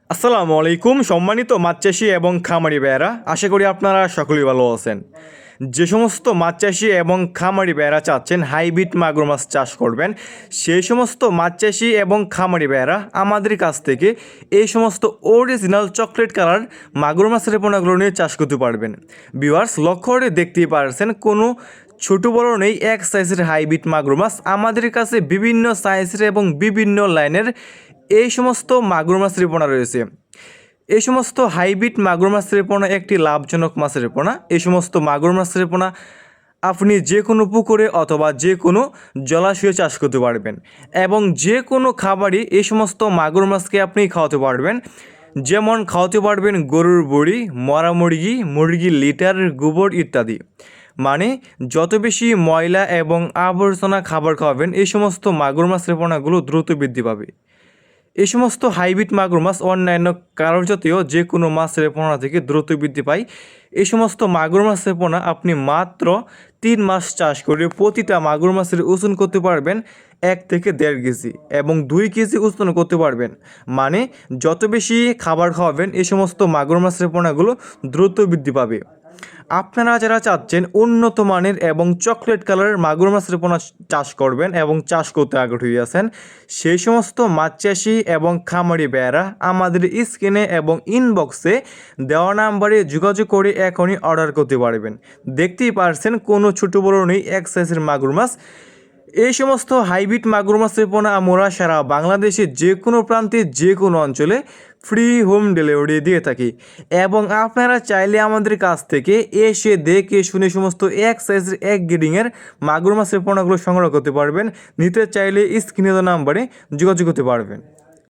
আসসালামু আলাইকুম সম্মানিত মাছ চাষি এবং খামারি ভাইয়েরা, আশা করি আপনারা সকলেই ভালো আছেন। যে সমস্ত মাছ চাষি এবং খামারি ভাইয়েরা চাচ্ছেন হাইব্রিড মাগুর মাছ চাষ করবেন, সেই সমস্ত মাছ চাষি এবং খামারি ভাইয়েরা আমাদের কাছ থেকে এই সমস্ত অরিজিনাল চকলেট কালার মাগুর মাছের পোনাগুলো নিয়ে চাষ করতে পারবেন। ভিউয়ার্স, লক্ষ্য করে দেখতেই পারছেন কোনো ছোট বড় নেই, এক সাইজের হাইব্রিড মাগুর মাছ আমাদের কাছে বিভিন্ন সাইজের এবং বিভিন্ন লাইনের এই সমস্ত মাগুর মাছের পোনা রয়েছে। এই সমস্ত হাইব্রিড মাগুর মাছের পোনা একটি লাভজনক মাছের পোনা। এই সমস্ত মাগুর মাছের পোনা আপনি যে কোনো পুকুরে অথবা যে কোনো জলাশয়ে চাষ করতে পারবেন এবং যে কোনো খাবারই এই সমস্ত মাগুর মাছকে আপনি খাওয়াতে পারবেন। যেমন খাওয়াতে পারবেন গরুর বড়ি, মরা মুরগি, মুরগির লিটার, গোবর ইত্যাদি। মানে যত বেশি ময়লা এবং আবর্জনা খাবার খাওয়াবেন এই সমস্ত মাগুর মাছের পোনাগুলো দ্রুত বৃদ্ধি পাবে। এই সমস্ত হাইব্রিড মাগুর মাছ অন্যান্য কারোর জাতীয় যে কোনো মাছের পোনা থেকে দ্রুত বৃদ্ধি পায়। এই সমস্ত মাগুর মাছের পোনা আপনি মাত্র 3 মাস চাষ করে প্রতিটা মাগুর মাছের ওজন করতে পারবেন 1 থেকে 1.5 কেজি এবং 2 কেজি ওজন করতে পারবেন। মানে যত বেশি খাবার খাওয়াবেন এই সমস্ত মাগুর মাছের পোনাগুলো দ্রুত বৃদ্ধি পাবে। আপনারা যারা চাচ্ছেন উন্নত মানের এবং চকলেট কালারের মাগুর মাছের পোনা চাষ করবেন এবং চাষ করতে আগ্রহী আছেন, সেই সমস্ত মাছ চাষি এবং খামারি ভাইয়েরা আমাদের স্ক্রিনে এবং ইনবক্সে দেওয়া নাম্বারে যোগাযোগ করে এখনই অর্ডার করতে পারবেন। দেখতেই পারছেন কোনো ছোটো বড়ো নেই, এক সাইজের মাগুর মাছ। এই সমস্ত হাইব্রিড মাগুর মাছের পোনা আমরা সারা বাংলাদেশে যে কোনো প্রান্তে যে কোনো অঞ্চলে ফ্রি হোম ডেলিভারি দিয়ে থাকি এবং আপনারা চাইলে আমাদের কাছ থেকে এসে দেখে শুনে সমস্ত এক সাইজের এক গ্রেডিংয়ের মাগুর মাছের পোনাগুলো সংগ্রহ করতে পারবেন। নিতে চাইলে স্ক্রিনে দেওয়া নাম্বারে যোগাযোগ করতে পারবেন।